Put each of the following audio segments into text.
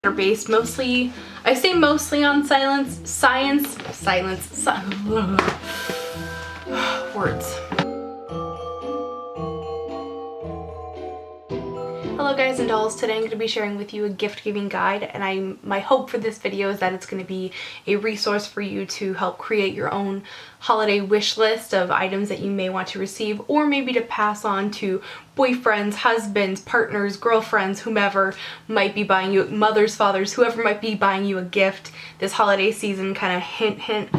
are based mostly, I say mostly on science, words. Hello guys and dolls, today I'm going to be sharing with you a gift giving guide, and my hope for this video is that it's going to be a resource for you to help create your own holiday wish list of items that you may want to receive, or maybe to pass on to boyfriends, husbands, partners, girlfriends, whomever might be buying you, mothers, fathers, whoever might be buying you a gift this holiday season. Kind of hint,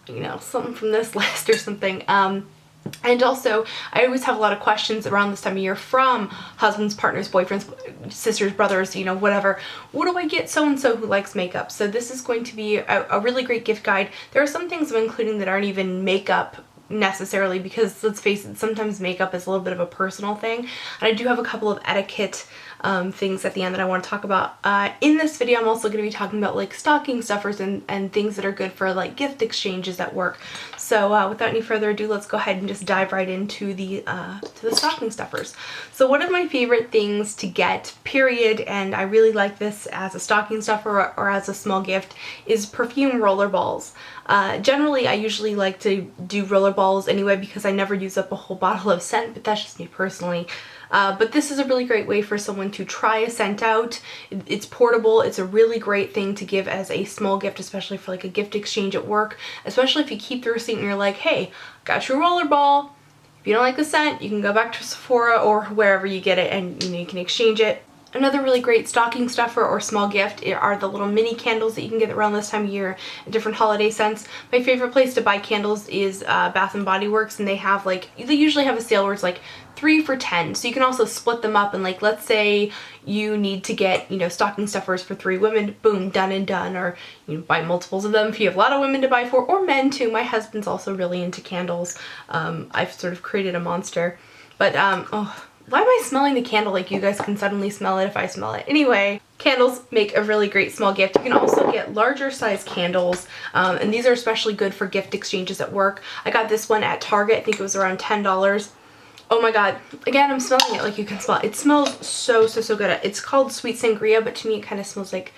you know, something from this list or something. And also, I always have a lot of questions around this time of year from husbands, partners, boyfriends, sisters, brothers, you know, whatever. What do I get so-and-so who likes makeup? So this is going to be a really great gift guide. There are some things I'm including that aren't even makeup necessarily, because let's face it, sometimes makeup is a little bit of a personal thing. And I do have a couple of etiquette things at the end that I want to talk about. In this video, I'm also going to be talking about like stocking stuffers and things that are good for like gift exchanges at work. So without any further ado, let's go ahead and just dive right into the stocking stuffers. So one of my favorite things to get, period, and I really like this as a stocking stuffer or as a small gift, is perfume roller balls. Generally, I usually like to do roller balls anyway because I never use up a whole bottle of scent, but that's just me personally. But this is a really great way for someone to try a scent out. It's portable. It's a really great thing to give as a small gift, especially for like a gift exchange at work, especially if you keep the receipt and you're like, hey, got your roller ball. If you don't like the scent, you can go back to Sephora or wherever you get it and you can exchange it. Another really great stocking stuffer or small gift are the little mini candles that you can get around this time of year in different holiday scents. My favorite place to buy candles is Bath & Body Works, and they usually have a sale where it's like 3 for $10. So you can also split them up, and like, let's say you need to get, you know, stocking stuffers for 3 women, boom, done and done. Or you know, buy multiples of them if you have a lot of women to buy for, or men too. My husband's also really into candles. I've sort of created a monster. But why am I smelling the candle like you guys can suddenly smell it if I smell it? Anyway, candles make a really great small gift. You can also get larger size candles, and these are especially good for gift exchanges at work. I got this one at Target. I think it was around $10. Oh my god. Again, I'm smelling it like you can smell it. It smells so good. It's called Sweet Sangria, but to me it kind of smells like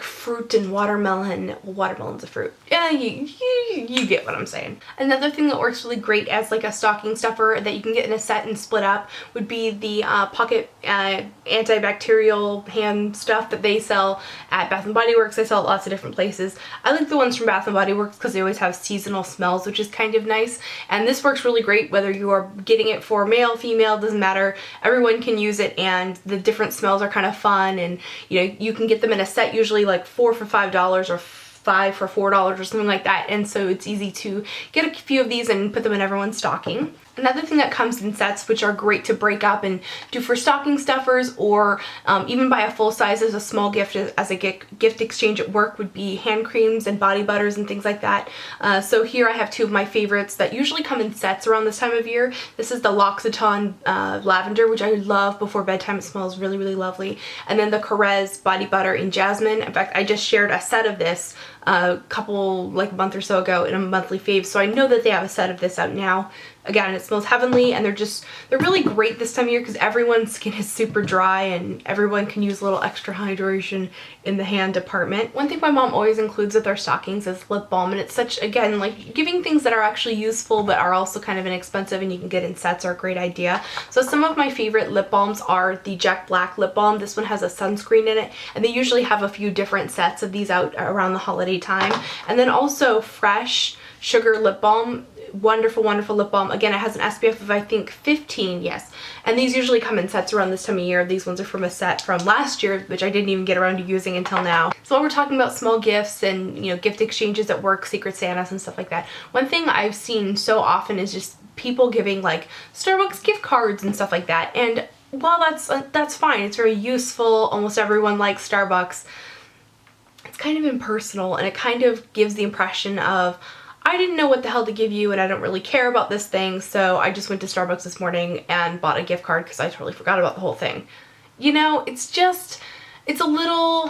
fruit and watermelon. Well, watermelon's a fruit. Yeah, you get what I'm saying. Another thing that works really great as like a stocking stuffer that you can get in a set and split up would be the pocket antibacterial hand stuff that they sell at Bath & Body Works. They sell at lots of different places. I like the ones from Bath & Body Works because they always have seasonal smells, which is kind of nice. And this works really great whether you are getting it for male, female, doesn't matter. Everyone can use it, and the different smells are kind of fun. And you know, you can get them in a set, usually like 4 for $5 or 5 for $4 or something like that, and so it's easy to get a few of these and put them in everyone's stocking. Another thing that comes in sets, which are great to break up and do for stocking stuffers, or even buy a full size as a small gift as a gift exchange at work, would be hand creams and body butters and things like that. So here I have 2 of my favorites that usually come in sets around this time of year. This is the L'Occitane Lavender, which I love before bedtime. It smells really lovely. And then the Carez Body Butter in Jasmine. In fact, I just shared a set of this a month or so ago in a monthly fave, so I know that they have a set of this out now. Again, it smells heavenly, and they're really great this time of year because everyone's skin is super dry and everyone can use a little extra hydration in the hand department. One thing my mom always includes with our stockings is lip balm, and it's such, again, like giving things that are actually useful but are also kind of inexpensive and you can get in sets are a great idea. So some of my favorite lip balms are the Jack Black lip balm. This one has a sunscreen in it, and they usually have a few different sets of these out around the holiday time. And then also Fresh Sugar Lip Balm. Wonderful lip balm. Again, it has an SPF of I think 15, yes. And these usually come in sets around this time of year. These ones are from a set from last year, which I didn't even get around to using until now. So while we're talking about small gifts and, you know, gift exchanges at work, Secret Santas and stuff like that, one thing I've seen so often is just people giving like Starbucks gift cards and stuff like that. And while that's fine, it's very useful, almost everyone likes Starbucks, it's kind of impersonal, and it kind of gives the impression of, I didn't know what the hell to give you and I don't really care about this thing, so I just went to Starbucks this morning and bought a gift card because I totally forgot about the whole thing. You know, it's a little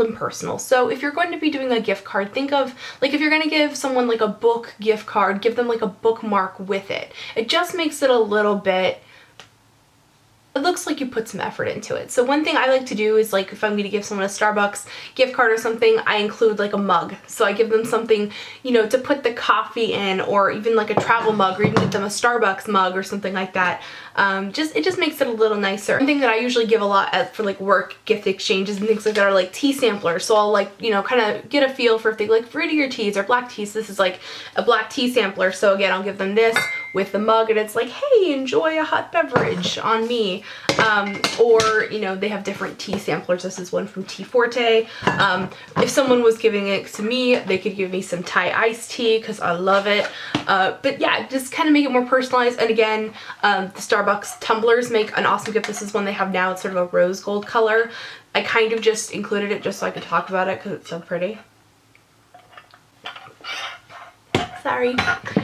impersonal. So if you're going to be doing a gift card, think of, like, if you're going to give someone like a book gift card, give them like a bookmark with it. It just makes it a little bit it looks like you put some effort into it. So one thing I like to do is, like, if I'm going to give someone a Starbucks gift card or something, I include like a mug. So I give them something, you know, to put the coffee in, or even like a travel mug, or even give them a Starbucks mug or something like that. It just makes it a little nicer. One thing that I usually give a lot for like work gift exchanges and things like that are like tea samplers. So I'll, like, you know, kind of get a feel for if they like fruitier teas or black teas. This is like a black tea sampler. So again, I'll give them this with the mug, and it's like, hey, enjoy a hot beverage on me. Or, you know, they have different tea samplers. This is one from Tea Forte. If someone was giving it to me, they could give me some Thai iced tea because I love it. But yeah, just kind of make it more personalized. And again, the Starbucks tumblers make an awesome gift. This is one they have now. It's sort of a rose gold color. I kind of just included it just so I could talk about it because it's so pretty. Sorry.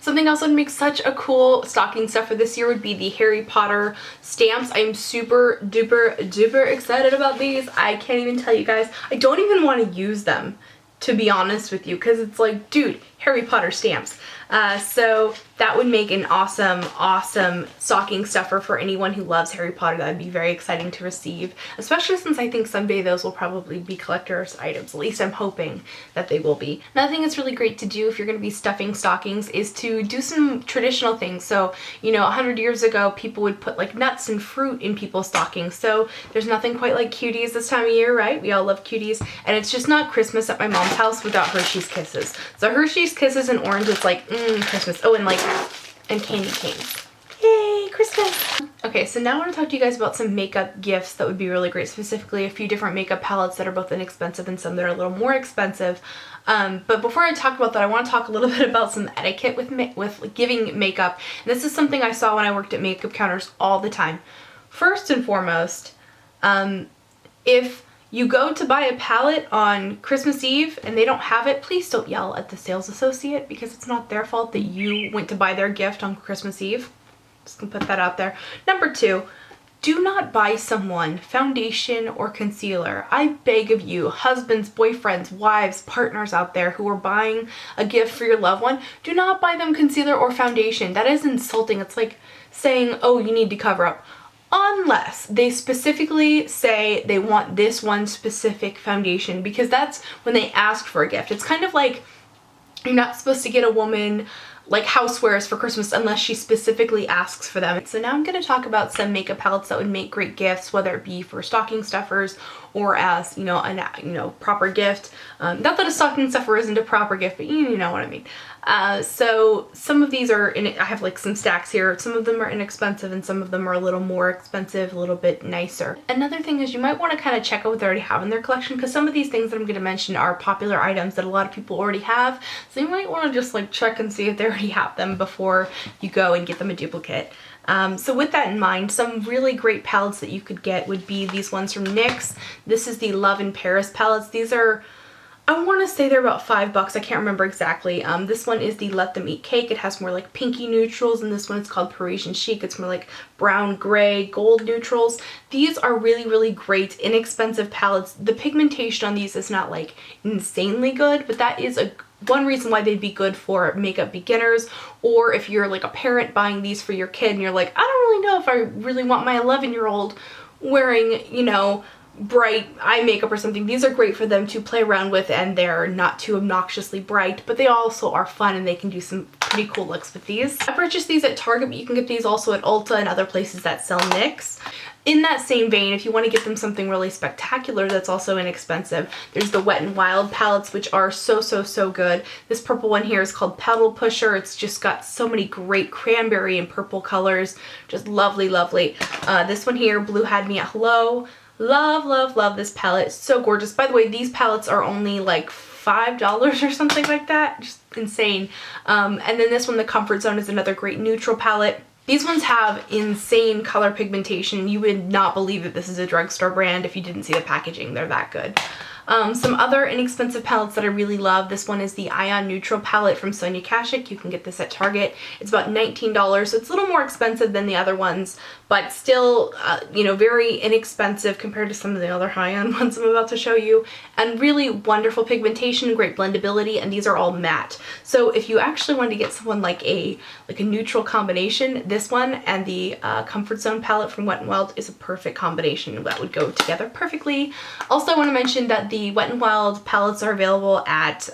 Something else that would make such a cool stocking stuffer this year would be the Harry Potter stamps. I'm super duper excited about these. I can't even tell you guys. I don't even want to use them, to be honest with you, because it's like, dude, Harry Potter stamps. So that would make an awesome stocking stuffer for anyone who loves Harry Potter. That would be very exciting to receive, especially since I think someday those will probably be collector's items. At least I'm hoping that they will be. Another thing that's really great to do if you're going to be stuffing stockings is to do some traditional things. So, you know, 100 years ago, people would put like nuts and fruit in people's stockings. So there's nothing quite like cuties this time of year, right? We all love cuties. And it's just not Christmas at my mom's house without Hershey's Kisses. So Hershey's Kisses and orange, it's like, Christmas. Oh, and candy canes. Yay, Christmas! Okay, so now I want to talk to you guys about some makeup gifts that would be really great, specifically a few different makeup palettes that are both inexpensive and some that are a little more expensive. But before I talk about that, I want to talk a little bit about some etiquette with giving makeup. And this is something I saw when I worked at makeup counters all the time. First and foremost, if you go to buy a palette on Christmas Eve and they don't have it, please don't yell at the sales associate, because it's not their fault that you went to buy their gift on Christmas Eve. Just gonna put that out there. Number two, do not buy someone foundation or concealer. I beg of you, husbands, boyfriends, wives, partners out there who are buying a gift for your loved one, do not buy them concealer or foundation. That is insulting. It's like saying, oh, you need to cover up. Unless they specifically say they want this one specific foundation, because that's when they ask for a gift. It's kind of like you're not supposed to get a woman like housewares for Christmas unless she specifically asks for them. So now I'm going to talk about some makeup palettes that would make great gifts, whether it be for stocking stuffers or as, you know, a proper gift. Not that a stocking stuffer isn't a proper gift, but you know what I mean. So some of these are I have like some stacks here. Some of them are inexpensive and some of them are a little more expensive, a little bit nicer. Another thing is you might want to kind of check out what they already have in their collection, because some of these things that I'm going to mention are popular items that a lot of people already have. So you might want to just like check and see if they already have them before you go and get them a duplicate. So with that in mind, some really great palettes that you could get would be these ones from NYX. This is the Love in Paris palettes. These are, I want to say they're about $5. I can't remember exactly. This one is the Let Them Eat Cake. It has more like pinky neutrals, and this one is called Parisian Chic. It's more like brown, gray, gold neutrals. These are really great, inexpensive palettes. The pigmentation on these is not like insanely good, but that is one reason why they'd be good for makeup beginners, or if you're like a parent buying these for your kid and you're like, I don't really know if I really want my 11-year-old wearing, you know, bright eye makeup or something. These are great for them to play around with, and they're not too obnoxiously bright, but they also are fun and they can do some pretty cool looks with these. I purchased these at Target, but you can get these also at Ulta and other places that sell NYX. In that same vein, if you want to get them something really spectacular that's also inexpensive, there's the Wet n Wild palettes, which are so good. This purple one here is called Petal Pusher. It's just got so many great cranberry and purple colors. Just lovely. This one here, Blue Had Me at Hello. Love this palette. It's so gorgeous. By the way, these palettes are only like $5 or something like that. Just insane. And then this one, the Comfort Zone, is another great neutral palette. These ones have insane color pigmentation. You would not believe that this is a drugstore brand if you didn't see the packaging. They're that good. Some other inexpensive palettes that I really love. This one is the Ion Neutral palette from Sonia Kashuk. You can get this at Target. It's about $19, so it's a little more expensive than the other ones, but still, you know, very inexpensive compared to some of the other high-end ones I'm about to show you. And really wonderful pigmentation, great blendability, and these are all matte. So if you actually want to get someone like a neutral combination, this this one and the Comfort Zone palette from Wet n Wild is a perfect combination that would go together perfectly. Also, I want to mention that the Wet n Wild palettes are available at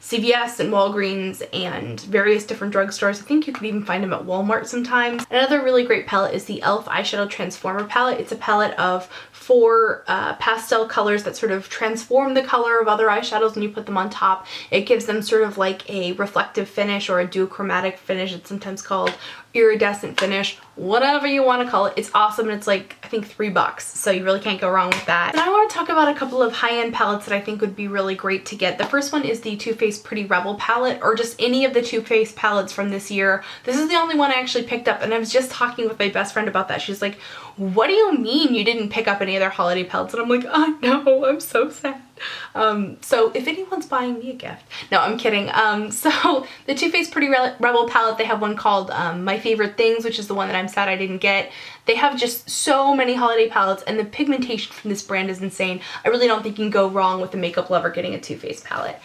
CVS and Walgreens and various different drugstores. I think you can even find them at Walmart sometimes. Another really great palette is the e.l.f. Eyeshadow Transformer palette. It's a palette of 4 pastel colors that sort of transform the color of other eyeshadows when you put them on top. It gives them sort of like a reflective finish or a duochromatic finish, it's sometimes called, iridescent finish, whatever you want to call it. It's awesome, and it's like, I think $3, so you really can't go wrong with that. And I want to talk about a couple of high-end palettes that I think would be really great to get. The first one is the Too Faced Pretty Rebel palette, or just any of the Too Faced palettes from this year. This is the only one I actually picked up, and I was just talking with my best friend about that. She's like, what do you mean you didn't pick up any of their holiday palettes? And I'm like, oh no, I'm so sad. So if anyone's buying me a gift. No, I'm kidding. So the Too Faced Pretty Rebel palette, they have one called My Favorite Things, which is the one that I'm sad I didn't get. They have just so many holiday palettes, and the pigmentation from this brand is insane. I really don't think you can go wrong with a makeup lover getting a Too Faced palette.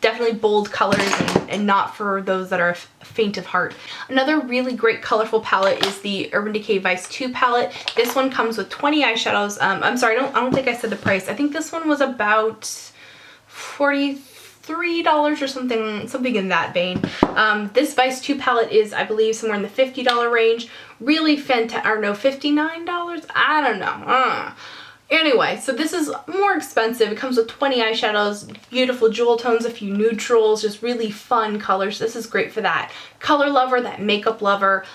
Definitely bold colors and not for those that are faint of heart. Another really great colorful palette is the Urban Decay Vice 2 palette. This one comes with 20 eyeshadows. I'm sorry, I don't think I said the price. I think this one was about $43 or something in that vein. This Vice 2 palette is, I believe, somewhere in the $50 range. Really fantastic, or no, $59? I don't know. Anyway, so this is more expensive. It comes with 20 eyeshadows, beautiful jewel tones, a few neutrals, just really fun colors. This is great for that color lover, that makeup lover.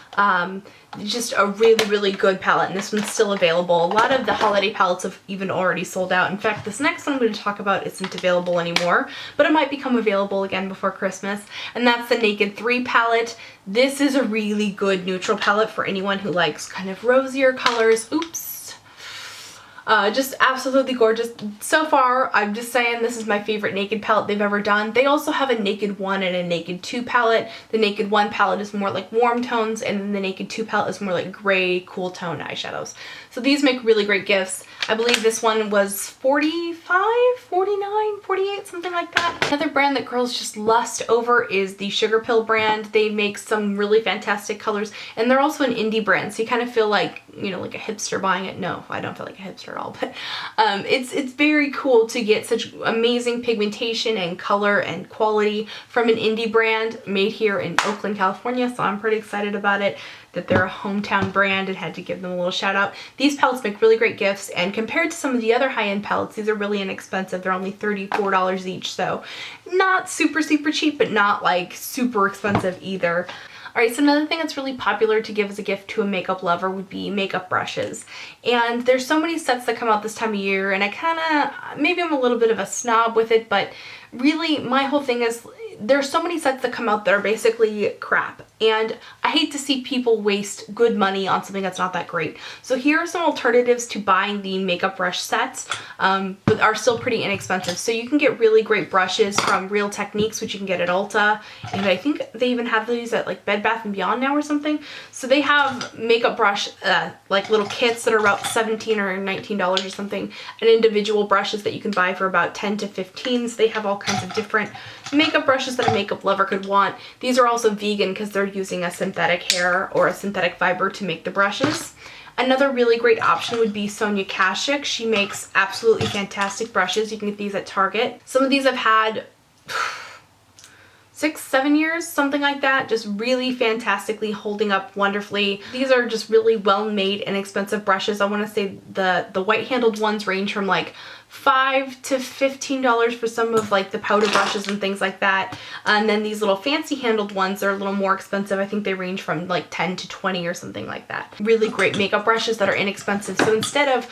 Just a really, really good palette, and this one's still available. A lot of the holiday palettes have even already sold out. In fact, this next one I'm going to talk about isn't available anymore, but it might become available again before Christmas, and that's the Naked 3 palette. This is a really good neutral palette for anyone who likes kind of rosier colors. Oops. Just absolutely gorgeous. So far, I'm just saying, this is my favorite Naked palette they've ever done. They also have a Naked 1 and a Naked 2 palette. The Naked 1 palette is more like warm tones, and then the Naked 2 palette is more like gray, cool tone eyeshadows. So these make really great gifts. I believe this one was $45, $49, $48, something like that. Another brand that girls just lust over is the Sugar Pill brand. They make some really fantastic colors, and they're also an indie brand, so you kind of feel like, you know, like a hipster buying it. No, I don't feel like a hipster at all, but it's very cool to get such amazing pigmentation and color and quality from an indie brand made here in Oakland, California, so I'm pretty excited about it, that they're a hometown brand, and had to give them a little shout out. These palettes make really great gifts, and compared to some of the other high-end palettes, these are really inexpensive. They're only $34 each, so not super, super cheap, but not like super expensive either. Alright, so another thing that's really popular to give as a gift to a makeup lover would be makeup brushes. And there's so many sets that come out this time of year, and I maybe I'm a little bit of a snob with it, but really my whole thing is there's so many sets that come out that are basically crap, and I hate to see people waste good money on something that's not that great. So here are some alternatives to buying the makeup brush sets, but are still pretty inexpensive. So you can get really great brushes from Real Techniques, which you can get at Ulta, and I think they even have these at like Bed Bath & Beyond now or something. So they have makeup brush like little kits that are about $17 or $19 or something, and individual brushes that you can buy for about $10 to $15. So they have all kinds of different makeup brushes that a makeup lover could want. These are also vegan because they're using a synthetic hair or a synthetic fiber to make the brushes. Another really great option would be Sonia Kashuk. She makes absolutely fantastic brushes. You can get these at Target. Some of these I've had 6, 7 years, something like that, just really fantastically holding up wonderfully. These are just really well made and expensive brushes. I want to say the white handled ones range from like $5 to $15 for some of like the powder brushes and things like that. And then these little fancy handled ones are a little more expensive. I think they range from like 10 to 20 or something like that. Really great makeup brushes that are inexpensive. So instead of,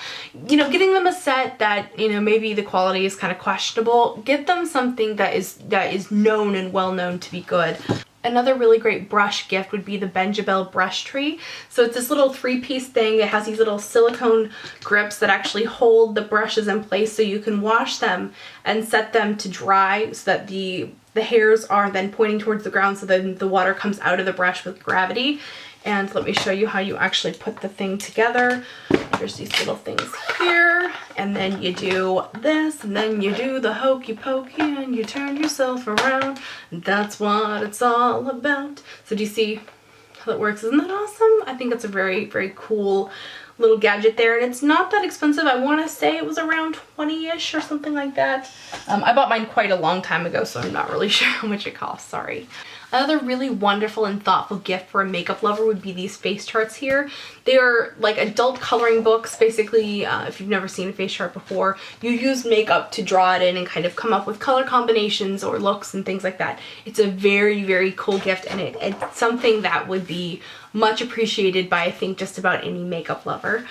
you know, getting them a set that, you know, maybe the quality is kind of questionable, get them something that is known and well known to be good. Another really great brush gift would be the Benjabel brush tree. So it's this little 3-piece thing. It has these little silicone grips that actually hold the brushes in place, so you can wash them and set them to dry so that the hairs are then pointing towards the ground, so then the water comes out of the brush with gravity. And let me show you how you actually put the thing together. There's these little things here, and then you do this, and then you do the hokey pokey, and you turn yourself around. And that's what it's all about. So do you see how that works. Isn't that awesome? I think it's a very, very cool little gadget there, and it's not that expensive. I want to say it was around 20-ish or something like that. I bought mine quite a long time ago, so I'm not really sure how much it costs, sorry. Another really wonderful and thoughtful gift for a makeup lover would be these face charts here. They are like adult coloring books. Basically, if you've never seen a face chart before, you use makeup to draw it in and kind of come up with color combinations or looks and things like that. It's a very, very cool gift, and it's something that would be much appreciated by, I think, just about any makeup lover.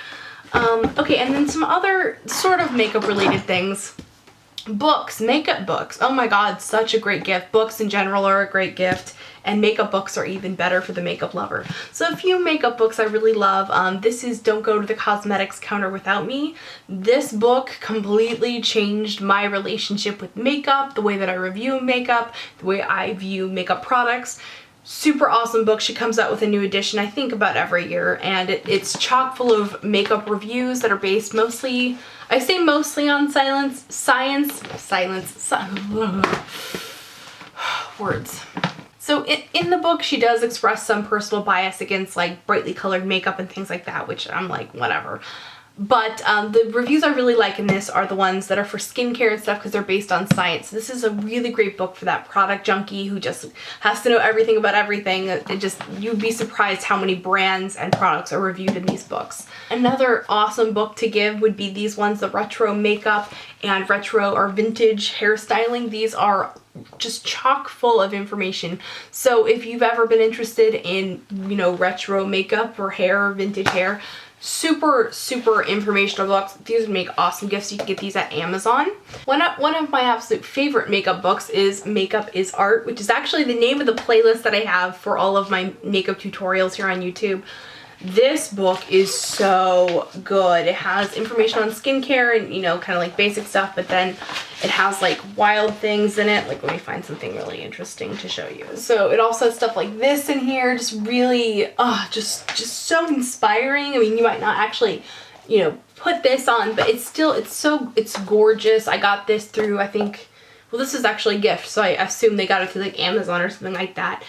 Okay, and then some other sort of makeup related things. Books, makeup books. Oh my god, such a great gift. Books in general are a great gift, and makeup books are even better for the makeup lover. So a few makeup books I really love. This is Don't Go to the Cosmetics Counter Without Me. This book completely changed my relationship with makeup, the way that I review makeup, the way I view makeup products. Super awesome book. She comes out with a new edition, I think, about every year, and it's chock full of makeup reviews that are based mostly, I say mostly on words. So in the book, she does express some personal bias against like brightly colored makeup and things like that, which I'm like, whatever. But the reviews I really like in this are the ones that are for skincare and stuff, because they're based on science. This is a really great book for that product junkie who just has to know everything about everything. You'd be surprised how many brands and products are reviewed in these books. Another awesome book to give would be these ones, the retro makeup and retro or vintage hairstyling. These are just chock full of information. So if you've ever been interested in, you know, retro makeup or hair or vintage hair, super informational books. These would make awesome gifts. You can get these at Amazon. One of my absolute favorite makeup books is Makeup is Art, which is actually the name of the playlist that I have for all of my makeup tutorials here on YouTube. This book is so good. It has information on skincare and, you know, kind of like basic stuff, but then it has like wild things in it. Like, let me find something really interesting to show you. So it also has stuff like this in here, just really, just so inspiring. I mean, you might not actually, you know, put this on, but it's gorgeous. I got this through, I think, well, this is actually a gift, so I assume they got it through like Amazon or something like that.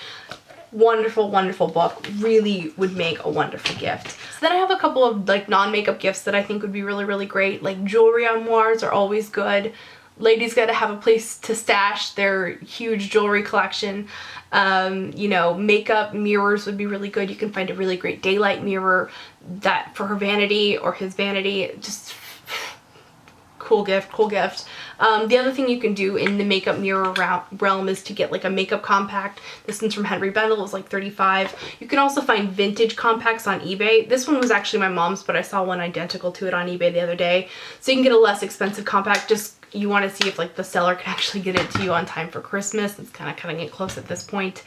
Wonderful, wonderful book. Really would make a wonderful gift. So then I have a couple of like non-makeup gifts that I think would be really, really great. Like jewelry armoires are always good. Ladies gotta have a place to stash their huge jewelry collection. You know, makeup mirrors would be really good. You can find a really great daylight mirror that for her vanity or his vanity. Just cool gift, cool gift. The other thing you can do in the makeup mirror realm is to get like a makeup compact. This one's from Henry Bendel. It was like $35. You can also find vintage compacts on eBay. This one was actually my mom's, but I saw one identical to it on eBay the other day. So you can get a less expensive compact. Just you want to see if like the seller can actually get it to you on time for Christmas. It's kind of cutting it close at this point.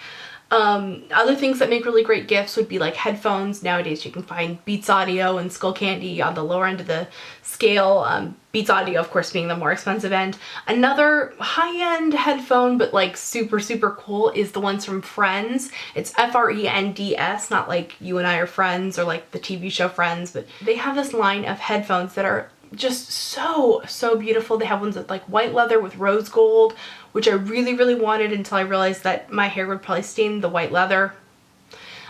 Other things that make really great gifts would be like headphones. Nowadays you can find Beats Audio and Skull Candy on the lower end of the scale. Beats Audio, of course, being the more expensive end. Another high-end headphone, but like super cool, is the ones from Friends. It's Friends, not like You and I Are Friends or like the TV show Friends, but they have this line of headphones that are just so beautiful. They have ones with like white leather with rose gold, which I really wanted until I realized that my hair would probably stain the white leather.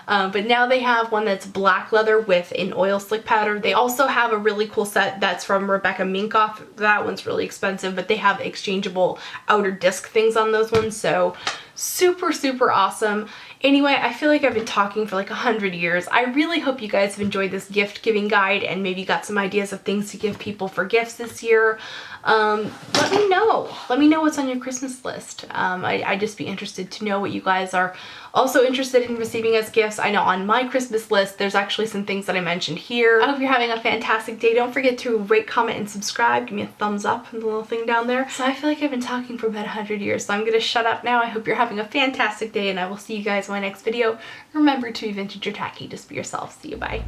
But now they have one that's black leather with an oil slick powder. They also have a really cool set that's from Rebecca Minkoff. That one's really expensive, but they have exchangeable outer disc things on those ones, so super awesome. Anyway, I feel like I've been talking for like 100 years. I really hope you guys have enjoyed this gift giving guide and maybe got some ideas of things to give people for gifts this year. Let me know. Let me know what's on your Christmas list. I'd just be interested to know what you guys are also interested in receiving as gifts. I know on my Christmas list, there's actually some things that I mentioned here. I hope you're having a fantastic day. Don't forget to rate, comment, and subscribe. Give me a thumbs up and the little thing down there. So I feel like I've been talking for about 100 years, so I'm gonna shut up now. I hope you're having a fantastic day, and I will see you guys in my next video. Remember to be vintage or tacky. Just be yourself. See you. Bye.